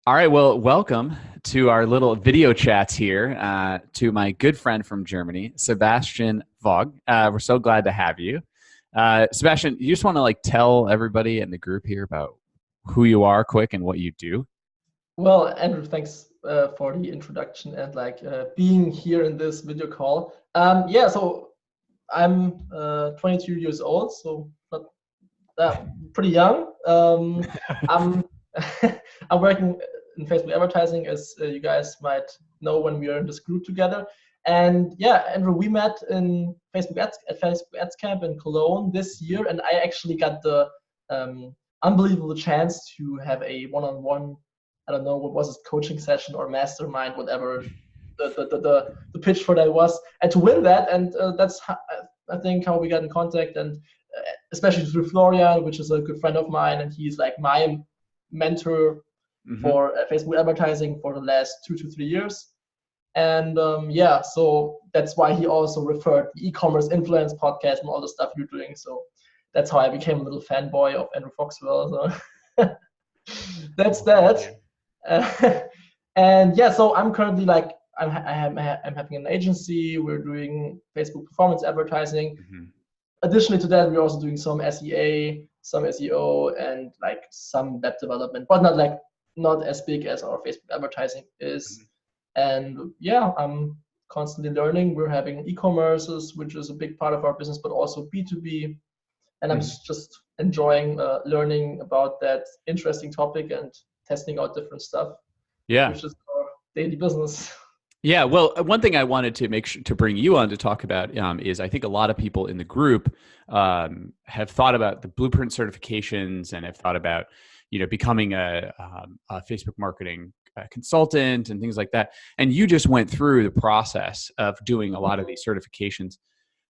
All right, well, welcome to our little video chats here to my good friend from Germany, Sebastian Vogg. We're so glad to have you. Sebastian, you just want to tell everybody in the group here about who you are quick and what you do? Well, Andrew, thanks for the introduction and being here in this video call. So I'm 22 years old, so not pretty young. I'm I'm working in Facebook advertising, as you guys might know when we are in this group together. And yeah, Andrew, we met in at Facebook Ads Camp in Cologne this year, and I actually got the unbelievable chance to have a one-on-one. I don't know what was it, coaching session or mastermind, whatever the pitch for that was, and to win that. And that's I think how we got in contact, and especially through Florian, which is a good friend of mine, and he's like my mentor for Facebook advertising for the last 2 to 3 years. And so that's why he also referred the e-commerce influence podcast and all the stuff you're doing. So that's how I became a little fanboy of Andrew Foxwell. So that's that. And yeah, so I'm currently I'm having an agency. We're doing Facebook performance advertising. Additionally to that, we're also doing some SEA, some SEO, and some web development, but not as big as our Facebook advertising is. And yeah, I'm constantly learning. We're having e-commerces, which is a big part of our business, but also B2B. And I'm just enjoying learning about that interesting topic and testing out different stuff. Yeah, which is our daily business. Yeah, well, one thing I wanted to make sure to bring you on to talk about is I think a lot of people in the group have thought about the blueprint certifications and have thought about becoming a Facebook marketing consultant and things like that. And you just went through the process of doing a lot of these certifications.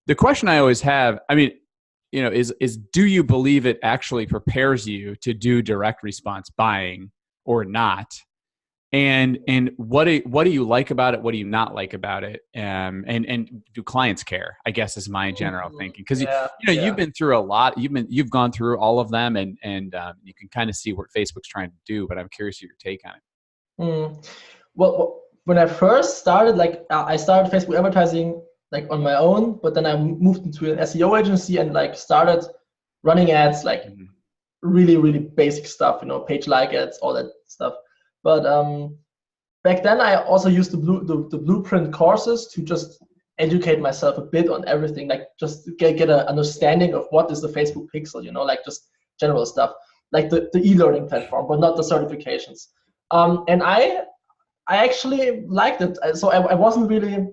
The question I always have, is do you believe it actually prepares you to do direct response buying or not? And what do you like about it? What do you not like about it? And do clients care? I guess is my general thinking, because you've been through a lot. You've gone through all of them, and you can kind of see what Facebook's trying to do. But I'm curious your take on it. Well, when I first started, I started Facebook advertising on my own, but then I moved into an SEO agency and started running ads, really, really basic stuff, page like ads, all that stuff. But back then, I also used the blueprint courses to just educate myself a bit on everything, just get an understanding of what is the Facebook pixel, just general stuff, the e-learning platform, but not the certifications. And I actually liked it. So I wasn't really,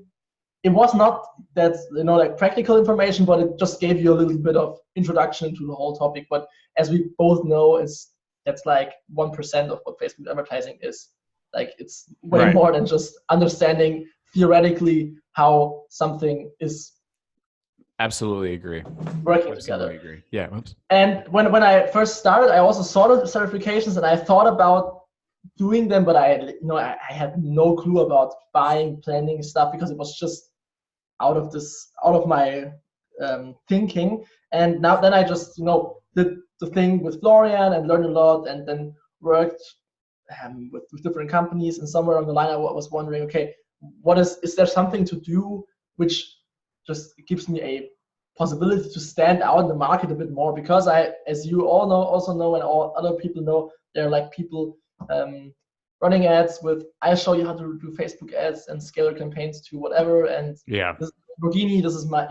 it was not that, practical information, but it just gave you a little bit of introduction to the whole topic. But as we both know, that's 1% of what Facebook advertising is. It's way more than just understanding theoretically how something is. Absolutely agree. Working together. Agree. Yeah. Whoops. And when I first started, I also saw the certifications and I thought about doing them, but I had no clue about buying, planning stuff, because it was just out of my thinking. And then I just did the thing with Florian and learned a lot, and then worked with different companies. And somewhere on the line, I was wondering, okay, is there something to do which just gives me a possibility to stand out in the market a bit more? Because as you all know, and all other people know, there are people running ads with, I show you how to do Facebook ads and scale your campaigns to whatever. And this is Bogini, this is my,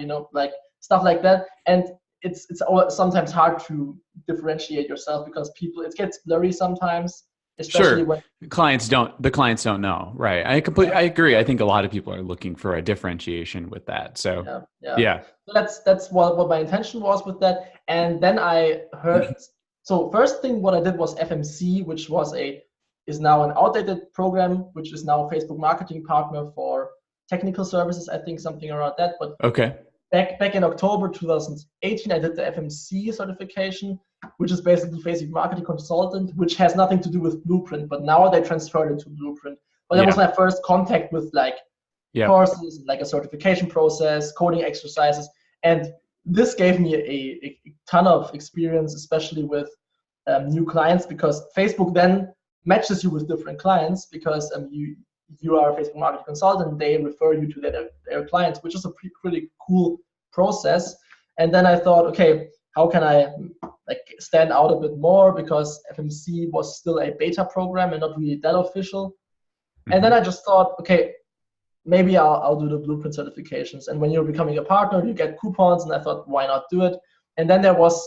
stuff like that. And it's sometimes hard to differentiate yourself because it gets blurry sometimes, especially when the clients don't know. Right. I agree. I think a lot of people are looking for a differentiation with that. So yeah. So that's what my intention was with that. And then I heard, so first thing what I did was FMC, which is now an outdated program, which is now a Facebook marketing partner for technical services, I think something around that. But back in October 2018, I did the FMC certification, which is basically Facebook marketing consultant, which has nothing to do with Blueprint, but now they transferred it to Blueprint. But that was my first contact with courses, a certification process, coding exercises. And this gave me a ton of experience, especially with new clients, because Facebook then matches you with different clients because you are a Facebook marketing consultant, they refer you to their clients, which is a pretty cool process. And then I thought, okay, how can I like stand out a bit more, because FMC was still a beta program and not really that official. Mm-hmm. And then I just thought, okay, maybe I'll do the Blueprint certifications. And when you're becoming a partner, you get coupons, and I thought, why not do it? And then there was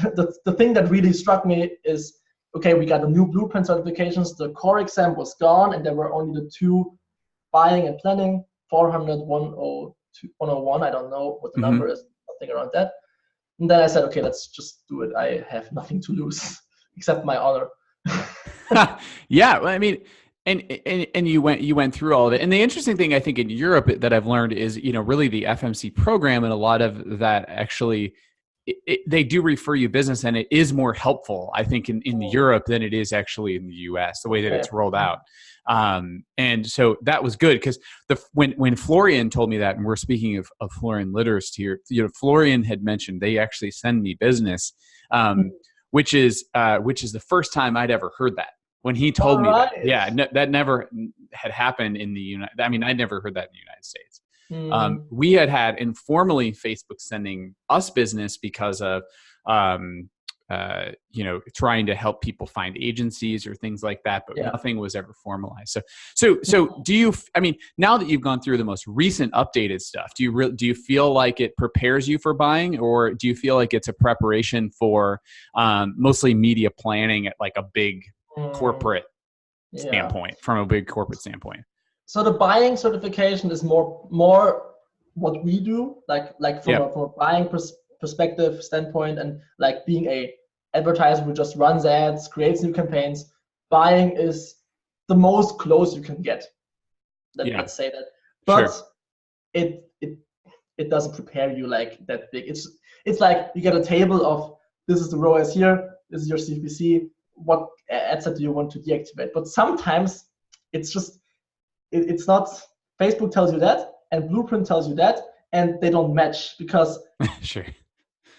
the thing that really struck me is, okay, we got the new Blueprint certifications, the core exam was gone, and there were only the two, buying and planning, 400, 101, I don't know what the number is, something around that. And then I said, okay, let's just do it. I have nothing to lose except my honor. Yeah, well, I mean, and you went through all of it. And the interesting thing I think in Europe that I've learned is, really the FMC program, and a lot of that actually, they do refer you business, and it is more helpful, I think, in Europe than it is actually in the US, the way that it's rolled out. And so that was good, because when Florian told me that, and we're speaking of Florian Litterst here, Florian had mentioned they actually send me business, which is the first time I'd ever heard that. When he told me that, that never had happened in the United. I mean, I'd never heard that in the United States. We had informally Facebook sending us business because of, trying to help people find agencies or things like that, but nothing was ever formalized. So do you, I mean, now that you've gone through the most recent updated stuff, do you feel like it prepares you for buying, or do you feel like it's a preparation for mostly media planning at like a big corporate standpoint, from a big corporate standpoint? So the buying certification is more what we do, like from a buying perspective standpoint, and like being a advertiser who just runs ads, creates new campaigns. Buying is the most close you can get. Let's say that, but it doesn't prepare you like that big. It's like you get a table of, this is the ROAS here, this is your CPC. What ad set do you want to deactivate? But sometimes it's not, Facebook tells you that and Blueprint tells you that, and they don't match, because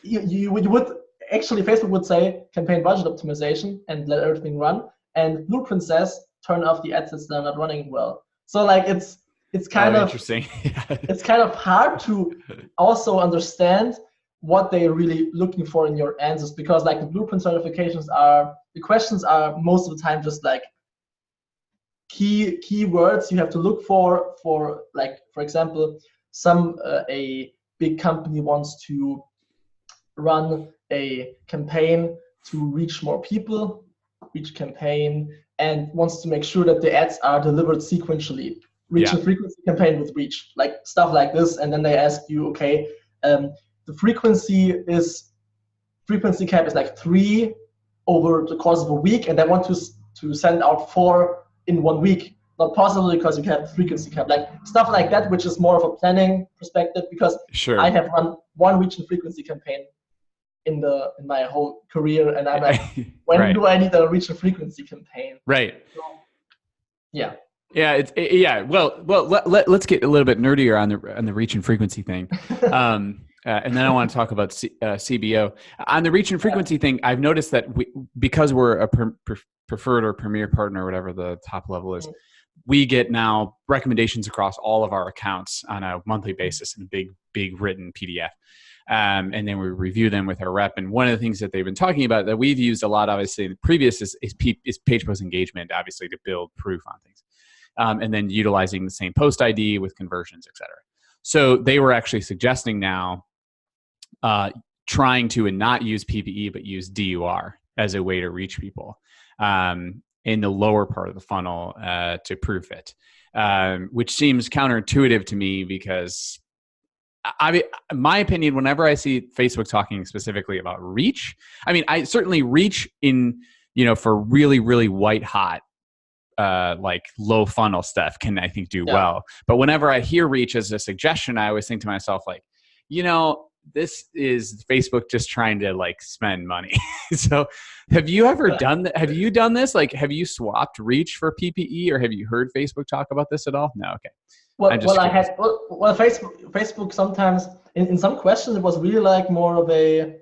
you would actually, Facebook would say campaign budget optimization and let everything run, and Blueprint says turn off the ad sets that are not running well. So like it's kind of interesting. It's kind of hard to also understand what they're really looking for in your answers, because like the Blueprint certifications the questions are most of the time just like keywords you have to look for like, for example, a big company wants to run a campaign to reach more people, and wants to make sure that the ads are delivered sequentially. Reach and frequency campaign with reach, like stuff like this. And then they ask you, okay, the frequency cap is like 3 over the course of a week, and they want to send out 4 in 1 week. Not possible because you have frequency cap, like stuff like that, which is more of a planning perspective, because I have run one reach and frequency campaign in my whole career, and I'm like, when do I need a reach and frequency campaign? Right. So, Well, let's get a little bit nerdier on the reach and frequency thing. And then I want to talk about CBO. On the reach and frequency thing, I've noticed that because we're a preferred or premier partner, or whatever the top level is, we get now recommendations across all of our accounts on a monthly basis in a big written PDF. And then we review them with our rep. And one of the things that they've been talking about that we've used a lot, obviously, in the previous is page post engagement, obviously, to build proof on things. And then utilizing the same post ID with conversions, et cetera. So they were actually suggesting now trying to not use PPE, but use DUR as a way to reach people in the lower part of the funnel to proof it, which seems counterintuitive to me, because in my opinion, whenever I see Facebook talking specifically about reach, I mean, I certainly reach in, for really, really white hot, like low funnel stuff can, I think, do well. But whenever I hear reach as a suggestion, I always think to myself, like, this is Facebook just trying to like spend money. So have you ever done that? Have you done this? Like, have you swapped reach for PPE, or have you heard Facebook talk about this at all? No. Okay. Facebook sometimes in some questions, it was really like more of a,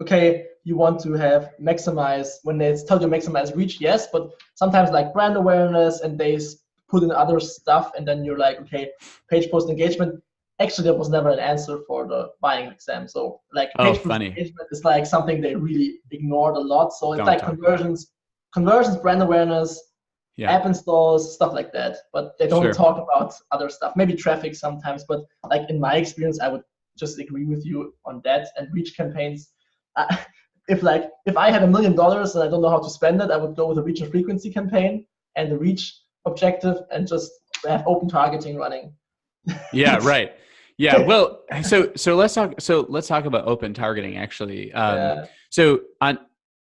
okay, you want to have maximize, when they tell you maximize reach, yes, but sometimes like brand awareness and they put in other stuff, and then you're like, okay, page post engagement. Actually, there was never an answer for the buying exam. So like page post engagement is like something they really ignored a lot. So it's like conversions, brand awareness, app installs, stuff like that. But they don't talk about other stuff. Maybe traffic sometimes, but like in my experience, I would just agree with you on that. And reach campaigns. If I had $1 million and I don't know how to spend it, I would go with a reach and frequency campaign and the reach objective and just have open targeting running. Yeah, right. Yeah, well, so let's talk about open targeting actually. So on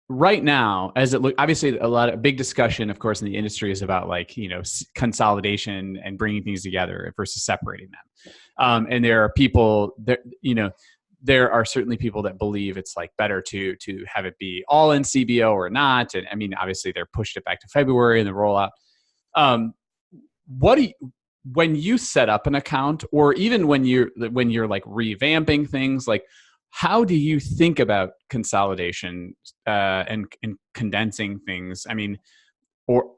right now, as it look, obviously a big discussion, of course, in the industry is about like, consolidation and bringing things together versus separating them. And there are people that, there are certainly people that believe it's like better to have it be all in CBO or not. And I mean, obviously they're pushed it back to February and the rollout. When you set up an account, or even when you're like revamping things, like how do you think about consolidation and condensing things? I mean,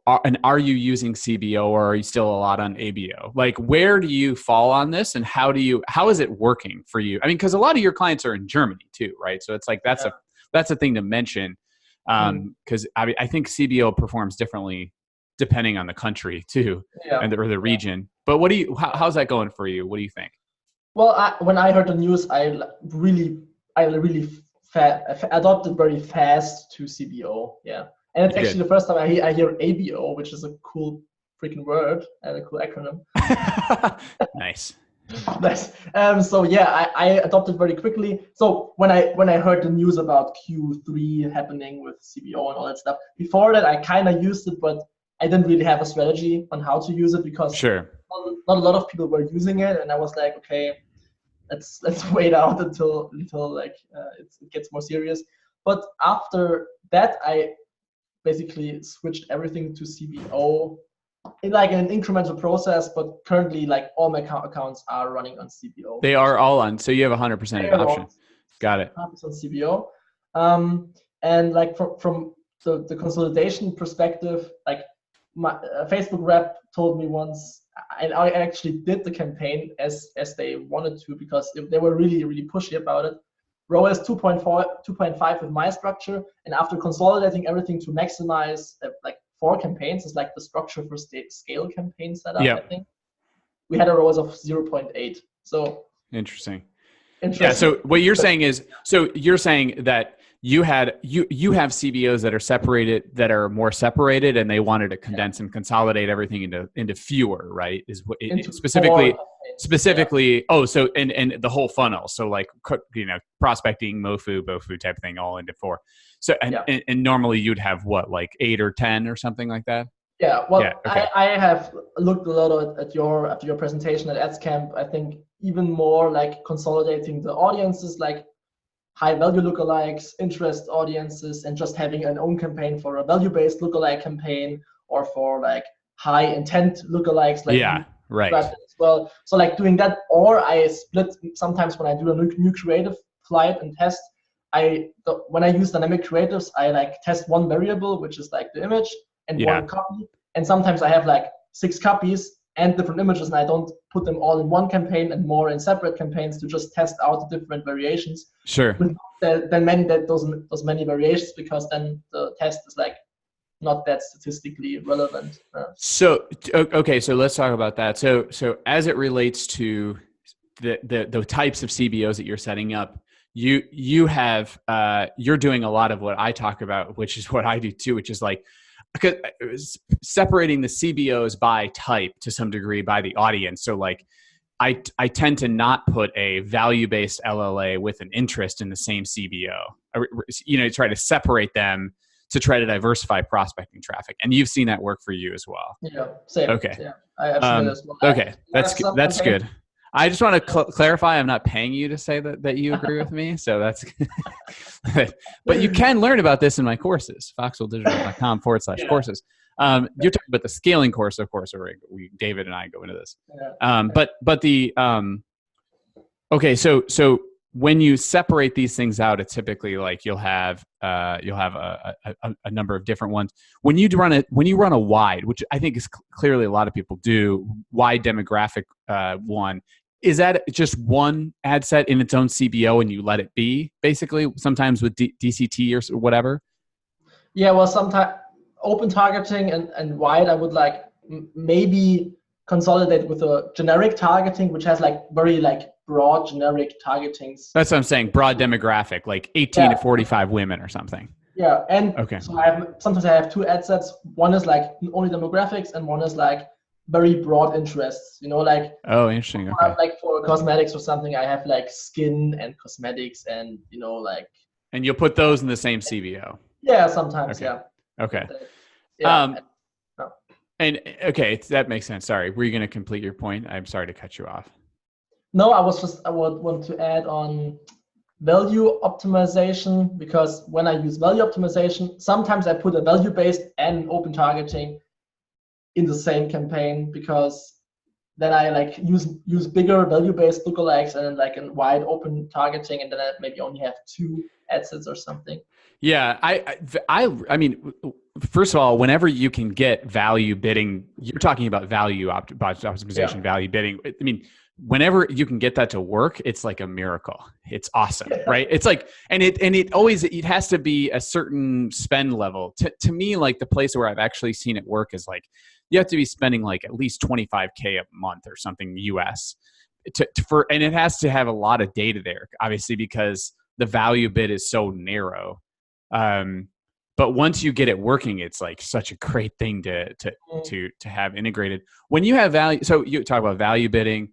are you using CBO, or are you still a lot on ABO? Like, where do you fall on this, and how is it working for you? I mean, because a lot of your clients are in Germany too, right? So it's like that's a thing to mention, because I think CBO performs differently depending on the country too, or the region. But how's that going for you? What do you think? Well, when I heard the news, I really adopted very fast to CBO. Yeah. And it's actually the first time I hear ABO, which is a cool freaking word and a cool acronym. Nice. Nice. So yeah, I adopted very quickly. So when I heard the news about Q3 happening with CBO and all that stuff, before that I kind of used it, but I didn't really have a strategy on how to use it because not a lot of people were using it, and I was like, okay, let's wait out until like it gets more serious. But after that, I basically switched everything to CBO in like an incremental process, but currently like all my accounts are running on CBO. They are all on, so you have 100% adoption. Got it. 100% CBO. And like from the consolidation perspective, like my Facebook rep told me once, and I actually did the campaign as they wanted to, because they were really, really pushy about it. ROAS 2.5 with my structure, and after consolidating everything to maximize like 4 campaigns is like the structure for scale campaign setup. I think we had a ROAS of 0.8. So interesting. Yeah. So what you're saying is, that you have CBOs that are separated, that are more separated, and they wanted to condense and consolidate everything into fewer, right? Is what specifically. Oh, so and the whole funnel. So like, prospecting, MoFu, BoFu type of thing, all into 4. So and normally you'd have what, like 8 or 10 or something like that. Yeah. Well, okay. I have looked a lot at your presentation at AdsCamp. I think even more like consolidating the audiences, like high value lookalikes, interest audiences, and just having an own campaign for a value-based lookalike campaign, or for like high intent lookalikes. Like right. As well. So like doing that, or I split sometimes when I do a new creative flight and test. When I use dynamic creatives, I like test one variable, which is like the image, and one copy. And sometimes I have like 6 copies and different images, and I don't put them all in one campaign and more in separate campaigns to just test out the different variations. Sure. Those many variations, because then the test is like not that statistically relevant. So okay, so let's talk about that. So as it relates to the types of CBOs that you're setting up, you have you're doing a lot of what I talk about, which is what I do too, which is like separating the CBOs by type to some degree, by the audience. So like I tend to not put a value-based LLA with an interest in the same CBO. Try to separate them to try to diversify prospecting traffic. And you've seen that work for you as well. Yeah, same. Okay. Yeah, I have seen it as well. Okay, that's good. I just want to clarify, I'm not paying you to say that you agree with me. So that's but you can learn about this in my courses, foxwelldigital.com/courses. You're talking about the scaling course, of course, where David and I go into this. Okay, so when you separate these things out, it's typically like you'll have a number of different ones. When you run a wide, which I think is clearly a lot of people do, wide demographic one, is that just one ad set in its own CBO and you let it be, basically, sometimes with DCT or whatever? Yeah, well, sometimes open targeting and wide, I would like maybe consolidate with a generic targeting, which has like very like broad generic targetings. That's what I'm saying. Broad demographic, like 18 to 45 women or something. Yeah, and okay. So sometimes I have two ad sets. One is like only demographics, and one is like very broad interests. Like oh, interesting. Okay. Like for cosmetics or something, I have like skin and cosmetics, and like. And you'll put those in the same CBO. Yeah, sometimes. Okay. Yeah. Okay. Yeah. And okay, that makes sense. Sorry, were you going to complete your point? I'm sorry to cut you off. No, I would want to add on value optimization, because when I use value optimization, sometimes I put a value-based and open targeting in the same campaign, because then I like use bigger value-based lookalikes and then like a wide open targeting, and then I maybe only have two ad sets or something. Yeah, I mean, first of all, whenever you can get value bidding, you're talking about value optimization, value bidding. I mean, whenever you can get that to work, it's like a miracle. It's awesome, right? It's like, and it has to be a certain spend level. To me, like the place where I've actually seen it work is like, you have to be spending like at least $25K a month or something US and it has to have a lot of data there, obviously, because the value bid is so narrow. But once you get it working, it's like such a great thing to have integrated. When you have value, so you talk about value bidding.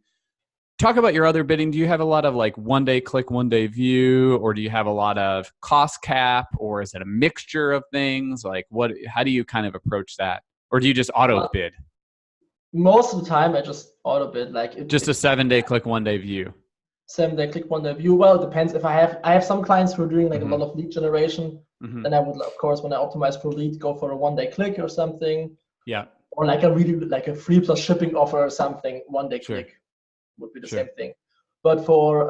Talk about your other bidding. Do you have a lot of like 1-day click, 1-day view, or do you have a lot of cost cap, or is it a mixture of things? Like how do you kind of approach that? Or do you just auto bid? Most of the time I just auto bid, like a 7-day click, 1-day view. 7-day click, 1-day view. Well, it depends. If I have some clients who are doing like a lot of lead generation, then I would, of course, when I optimize for lead, go for a 1-day click or something. Yeah. Or like a really like a free plus shipping offer or something, 1-day click would be the same thing. But for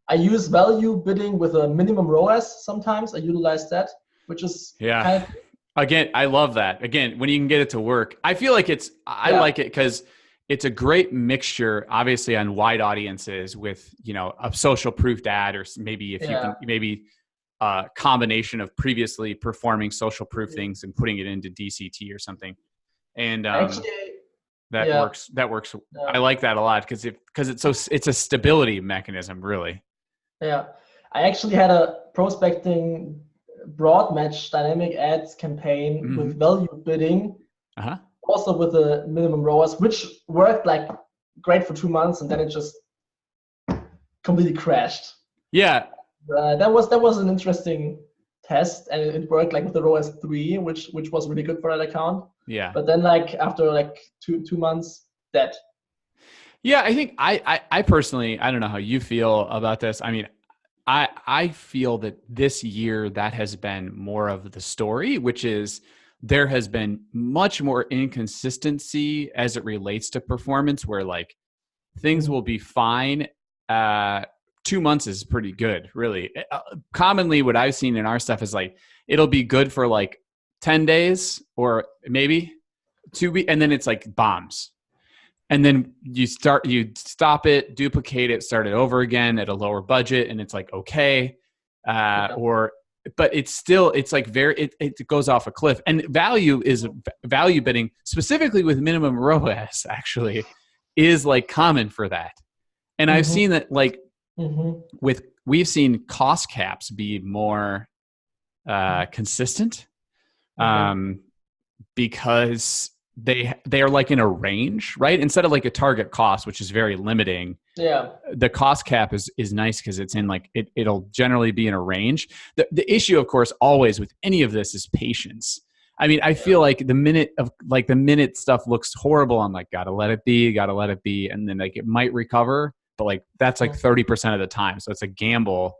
I use value bidding with a minimum ROAS. Sometimes I utilize that, which is kind of. Again, I love that. Again, when you can get it to work, I feel like I like it because it's a great mixture, obviously, on wide audiences with, a social proofed ad, or maybe if you can, maybe a combination of previously performing social proof things and putting it into DCT or something. And that works. Yeah. I like that a lot because it's a stability mechanism, really. Yeah. I actually had a prospecting broad match dynamic ads campaign with value bidding. Also with a minimum ROAS, which worked like great for 2 months, and then it just completely crashed. Yeah, that was an interesting test, and it worked like with the ROAS 3, which was really good for that account. Yeah. But then like after like two months, dead. Yeah, I think I personally, I don't know how you feel about this. I mean, I feel that this year that has been more of the story, which is there has been much more inconsistency as it relates to performance, where like things will be fine. 2 months is pretty good, really. Commonly what I've seen in our stuff is like, it'll be good for like 10 days or maybe 2 weeks. And then it's like bombs. And then you stop it, duplicate it, start it over again at a lower budget. And it's like, okay. But it's like it goes off a cliff. And value bidding, specifically with minimum ROAS, actually is like common for that. And I've seen that like we've seen cost caps be more consistent because they are like in a range, right? Instead of like a target cost, which is very limiting. Yeah. The cost cap is nice because it's in like it'll generally be in a range. The issue, of course, always with any of this is patience. I mean, I feel like the minute stuff looks horrible, I'm like, gotta let it be, and then like it might recover, but like that's like 30% of the time. So it's a gamble.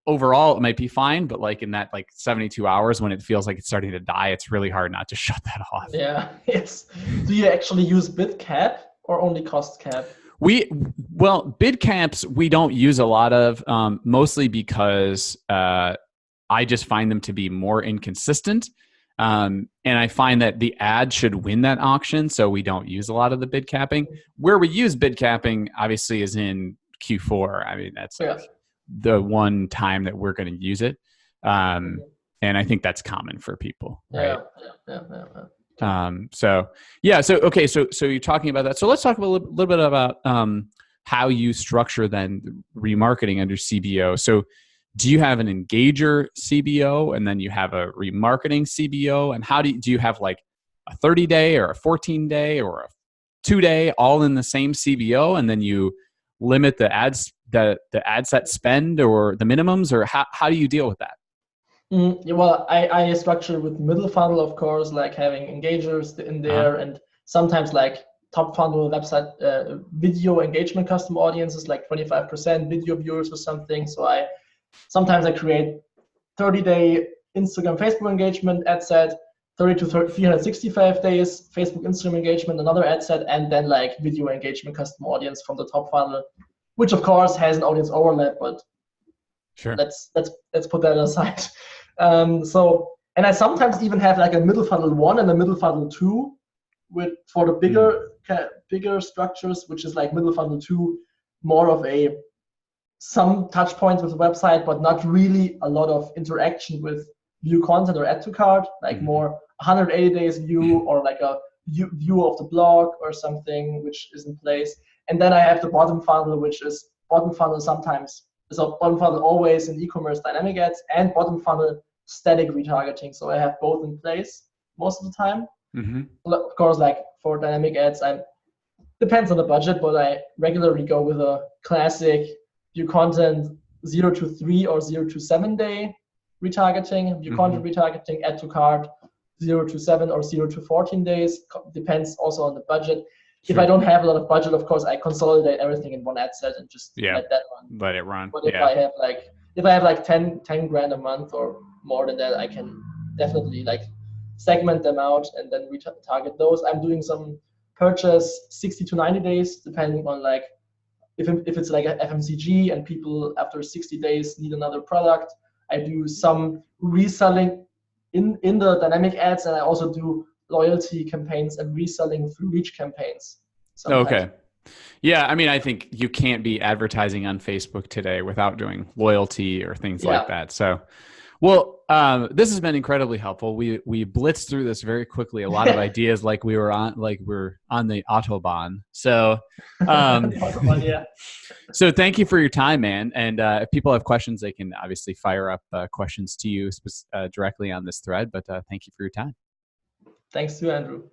Overall it might be fine, but like in that like 72 hours when it feels like it's starting to die, it's really hard not to shut that off. Yeah. Yes. Do you actually use bid cap or only cost cap? Bid camps we don't use a lot of, mostly because I just find them to be more inconsistent. And I find that the ad should win that auction, so we don't use a lot of the bid capping. Where we use bid capping, obviously, is in Q4. I mean, that's the one time that we're going to use it. And I think that's common for people, right? So you're talking about that. So let's talk a little bit about how you structure then remarketing under CBO. So do you have an engager CBO and then you have a remarketing CBO? And how do you have like a 30-day or a 14-day or a 2-day all in the same CBO, and then you limit the ads, the ad set spend or the minimums, or how do you deal with that? Well, I structure with middle funnel, of course, like having engagers in there, and sometimes like top funnel website video engagement custom audiences, like 25% video viewers or something. So sometimes I create 30-day Instagram, Facebook engagement ad set, 30 to 365 days Facebook, Instagram engagement, another ad set, and then like video engagement custom audience from the top funnel, which of course has an audience overlap, but sure, let's put that aside. And I sometimes even have like a middle funnel 1 and a middle funnel 2 for the bigger structures, which is like middle funnel 2, more of some touch points with the website, but not really a lot of interaction with view content or add to cart, like more 180 days view or like a view of the blog or something, which is in place. And then I have the bottom funnel, which is bottom funnel sometimes. So bottom funnel always in e-commerce dynamic ads and bottom funnel static retargeting. So I have both in place most of the time. Of course, like for dynamic ads, depends on the budget, but I regularly go with a classic view content 0 to 3 or 0 to 7 day retargeting, view content retargeting, add to cart 0 to 7 or 0 to 14 days. Depends also on the budget. Sure. If I don't have a lot of budget, of course, I consolidate everything in one ad set and just let that run. Let it run. But if I have like 10 grand a month or more than that, I can definitely like segment them out and then retarget those. I'm doing some purchase 60 to 90 days, depending on like if it's like a FMCG and people after 60 days need another product. I do some reselling in the dynamic ads, and I also do loyalty campaigns and reselling through reach campaigns sometimes. Okay. Yeah, I mean, I think you can't be advertising on Facebook today without doing loyalty or things like that. So, well, this has been incredibly helpful. We blitzed through this very quickly. A lot of ideas, like we're on the Autobahn. So, so thank you for your time, man. And if people have questions, they can obviously fire up questions to you directly on this thread. But thank you for your time. Thanks to you, Andrew.